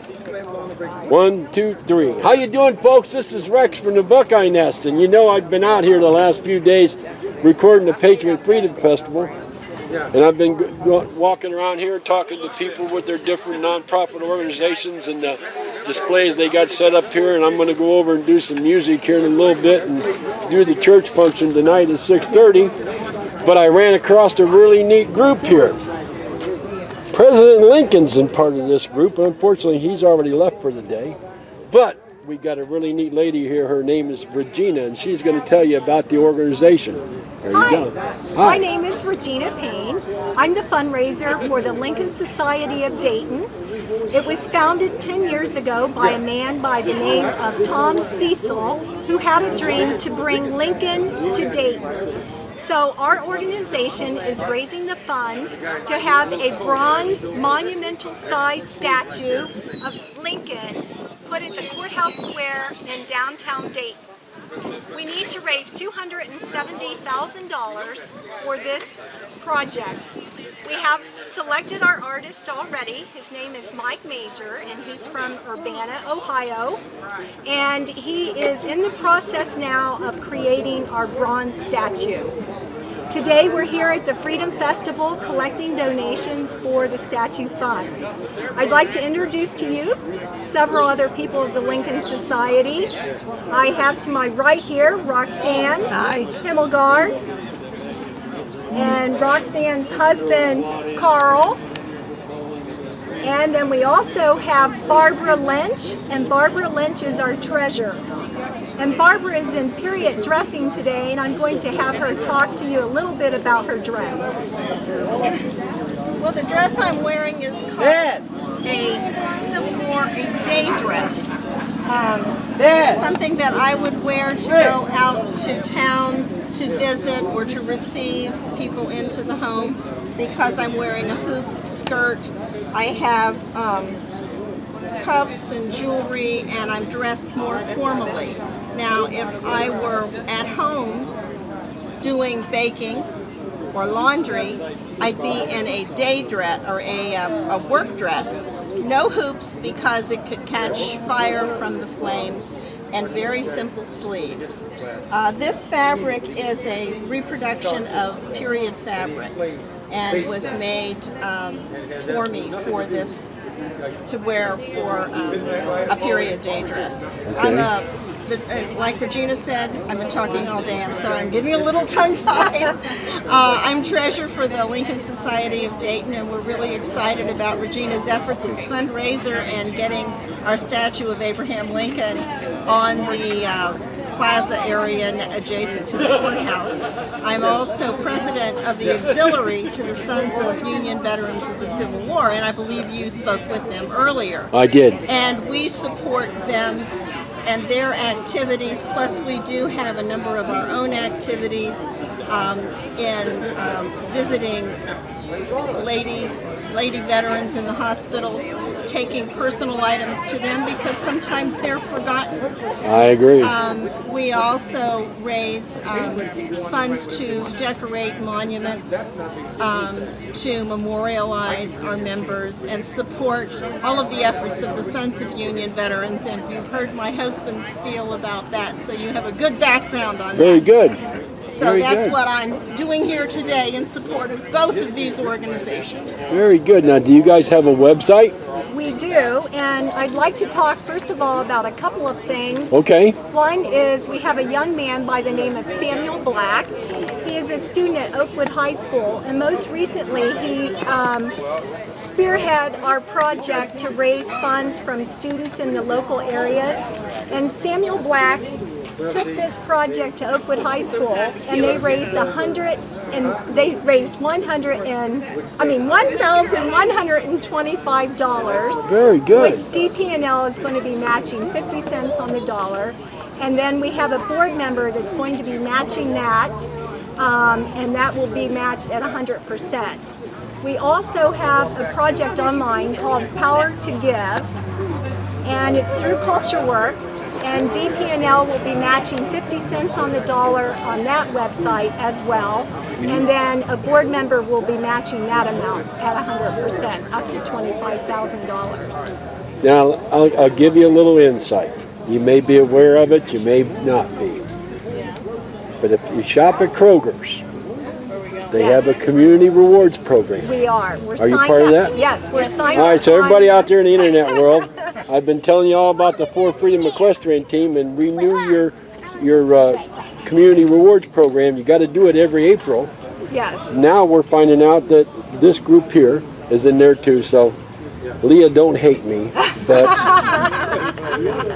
1, 2, 3. How you doing, folks? This is Rex from the Buckeyenest, and you know I've been out here the last few days recording the Patriot Freedom Festival, and I've been walking around here talking to people with their different nonprofit organizations and the displays they got set up here, and I'm going to go over and do some music here in a little bit and do the church function tonight at 6:30. But I ran across a really neat group here. President Lincoln's in part of this group. Unfortunately, he's already left for the day. But we got a really neat lady here. Her name is Regina, and she's going to tell you about the organization. There you go. Hi. My name is Regina Payne. I'm the fundraiser for the Lincoln Society of Dayton. It was founded 10 years ago by a man by the name of Tom Cecil, who had a dream to bring Lincoln to Dayton. So our organization is raising the funds to have a bronze monumental-sized statue of Lincoln put at the Courthouse Square in downtown Dayton. We need to raise $270,000 for this project. We have selected our artist already. His name is Mike Major, and he's from Urbana, Ohio. And he is in the process now of creating our bronze statue. Today we're here at the Freedom Festival collecting donations for the Statue Fund. I'd like to introduce to you several other people of the Lincoln Society. I have to my right here Roxanne Himmelgard, and Roxanne's husband Carl. And then we also have Barbara Lynch, and Barbara Lynch is our treasurer. And Barbara is in period dressing today, and I'm going to have her talk to you a little bit about her dress. Well, the dress I'm wearing is called a day dress. It's something that I would wear to go out to town to visit or to receive people into the home, because I'm wearing a hoop skirt. I have cuffs and jewelry, and I'm dressed more formally. Now, if I were at home doing baking or laundry, I'd be in a day dress or a work dress. No hoops, because it could catch fire from the flames, and very simple sleeves. This fabric is a reproduction of period fabric and was made for me for this, to wear for a period day dress. Okay. Like Regina said, I've been talking all day. I'm sorry, I'm getting a little tongue-tied. I'm treasurer for the Lincoln Society of Dayton, and we're really excited about Regina's efforts as fundraiser and getting our statue of Abraham Lincoln on the plaza area adjacent to the courthouse. I'm also president of the auxiliary to the Sons of Union Veterans of the Civil War, and I believe you spoke with them earlier. I did. And we support them and their activities, plus we do have a number of our own activities in visiting lady veterans in the hospitals, taking personal items to them because sometimes they're forgotten. I agree. We also raise funds to decorate monuments, to memorialize our members, and support all of the efforts of the Sons of Union Veterans. And you've heard my husband's spiel about that, so you have a good background on that. Very good. So that's what I'm doing here today in support of both of these organizations. Very good. Now, do you guys have a website? We do, and I'd like to talk first of all about a couple of things. Okay. One is we have a young man by the name of Samuel Black. He is a student at Oakwood High School, and most recently he spearheaded our project to raise funds from students in the local areas. And Samuel Black took this project to Oakwood High School, and they raised $1,125. Very good. Which DP&L is going to be matching 50 cents on the dollar, and then we have a board member that's going to be matching that, and that will be matched at 100%. We also have a project online called Power to Give, and it's through CultureWorks. And DP&L will be matching 50 cents on the dollar on that website as well. And then a board member will be matching that amount at 100%, up to $25,000. Now, I'll give you a little insight. You may be aware of it, you may not be. But if you shop at Kroger's, they have a community rewards program. We are. We're Are you signed part up. of that? Yes, we're signed up. All right, so everybody out there in the internet world, I've been telling you all about the For Freedom Equestrian Team, and renew your community rewards program. You got to do it every April. Yes. Now we're finding out that this group here is in there too. So, Leah, don't hate me, but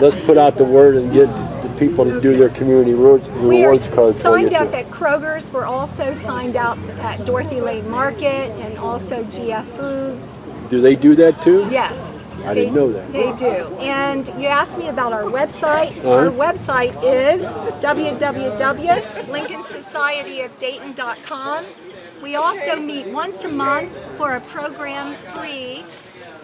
let's put out the word and get the people to do their community rewards cards for you. We are signed up too. at Kroger's. We're also signed up at Dorothy Lane Market and also GF Foods. Do they do that too? Yes. I didn't know that. They do. And you asked me about our website. Our website is www.lincolnsocietyofdayton.com. We also meet once a month for a program free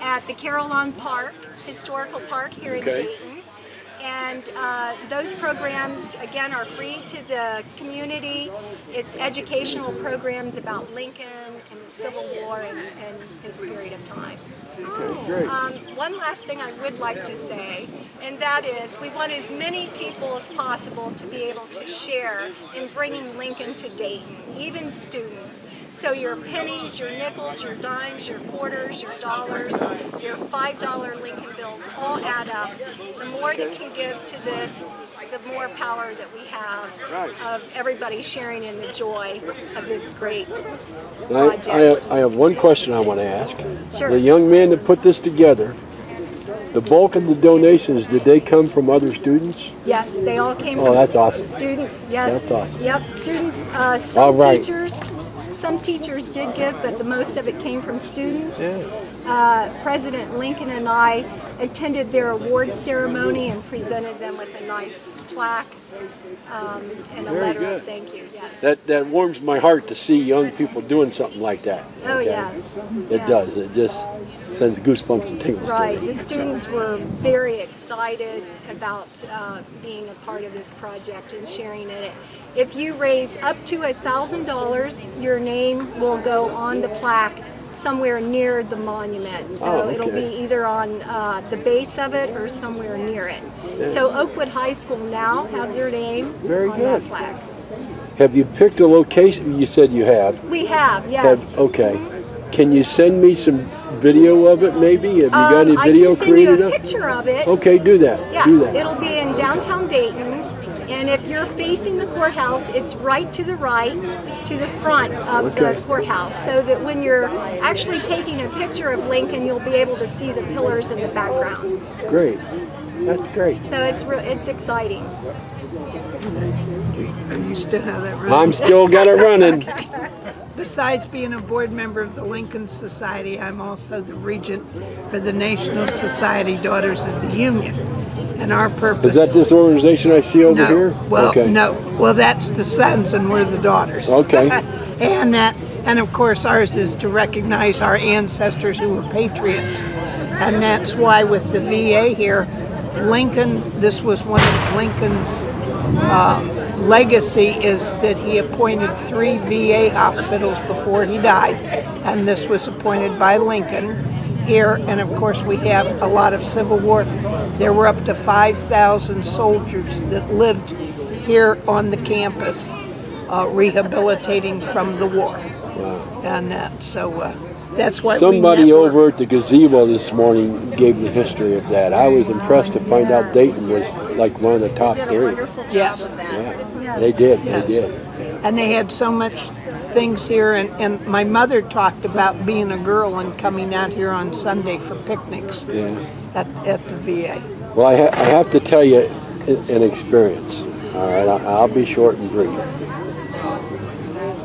at the Carillon Park, Historical Park here in Dayton. And those programs, again, are free to the community. It's educational programs about Lincoln and the Civil War and his period of time. Okay, great. One last thing I would like to say, and that is we want as many people as possible to be able to share in bringing Lincoln to Dayton, even students. So your pennies, your nickels, your dimes, your quarters, your dollars, your $5 Lincoln bills all add up. The more that can give to this, the more power that we have of everybody sharing in the joy of this great project. I have one question I want to ask. Sure. The young man that put this together, the bulk of the donations, did they come from other students? Yes, they all came Oh, from that's awesome. students. Yes. That's awesome. Yep, students. All Some right. teachers. Some teachers did give, but the most of it came from students. Yeah. President Lincoln and I attended their awards ceremony and presented them with a nice plaque and a Very letter good. of thank you. Yes. That warms my heart to see young people doing something like that. Oh, okay? yes. It Yes. does. It just sends goosebumps and tingles. to Right. me. The students were very excited about being a part of this project and sharing in it. If you raise up to $1,000, your name will go on the plaque somewhere near the monument. So it'll be either on the base of it or somewhere near it. So Oakwood High School now has their name Very on good. that plaque. Have you picked a location? You said you have. We have, yes. Okay. Can you send me some video of it maybe? Have you got any video I can send created you a up? picture of it. Okay, do that. Yes, Do that. it'll be in downtown Dayton, and if you're facing the courthouse, it's right to the front of the courthouse, so that when you're actually taking a picture of Lincoln, you'll be able to see the pillars in the background. Great. That's great. So it's exciting. You still have that running? I'm still got it running. Besides being a board member of the Lincoln Society, I'm also the regent for the National Society Daughters of the Union. And our purpose... Is that this organization I see over here? Well, okay. no. Well, that's the sons and we're the daughters. Okay. And of course ours is to recognize our ancestors who were patriots. And that's why with the VA here, Lincoln, this was one of Lincoln's legacy, is that he appointed 3 VA hospitals before he died, and this was appointed by Lincoln here. And of course we have a lot of Civil War. There were up to 5,000 soldiers that lived here on the campus rehabilitating from the war. Wow. And that's why Somebody we over at the gazebo this morning gave the history of that. I was impressed to find out Dayton was like one of the top Did a 3. wonderful job Yes. of that. Yeah, they did. Yes. They did. And they had so much things here, and my mother talked about being a girl and coming out here on Sunday for picnics at the VA. Well, I have to tell you an experience. All right, I'll be short and brief.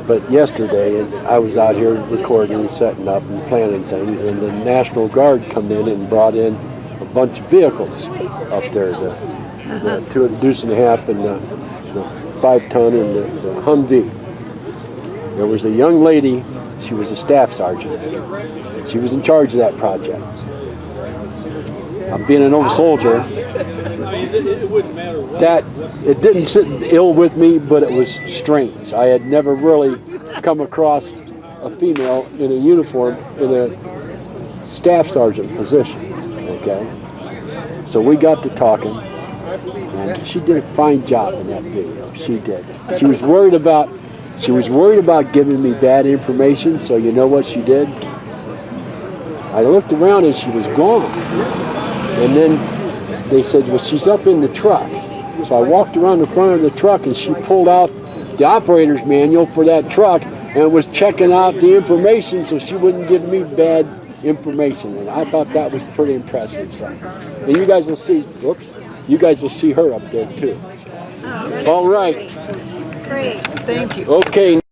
But yesterday, I was out here recording and setting up and planning things, and the National Guard come in and brought in a bunch of vehicles up there, the 2.5 and the 5-ton and the Humvee. There was a young lady, she was a staff sergeant. She was in charge of that project. Being an old soldier, that it didn't sit ill with me, but it was strange. I had never really come across a female in a uniform in a staff sergeant position. Okay, So we got to talking, and she did a fine job in that video. She did. She was worried about giving me bad information. So you know what she did? I looked around and she was gone. And then they said, well, she's up in the truck. So I walked around the front of the truck and she pulled out the operator's manual for that truck and was checking out the information so she wouldn't give me bad information. And I thought that was pretty impressive. So, and you guys will see, you guys will see her up there too. Oh, that's All right. Great. Thank you. Okay.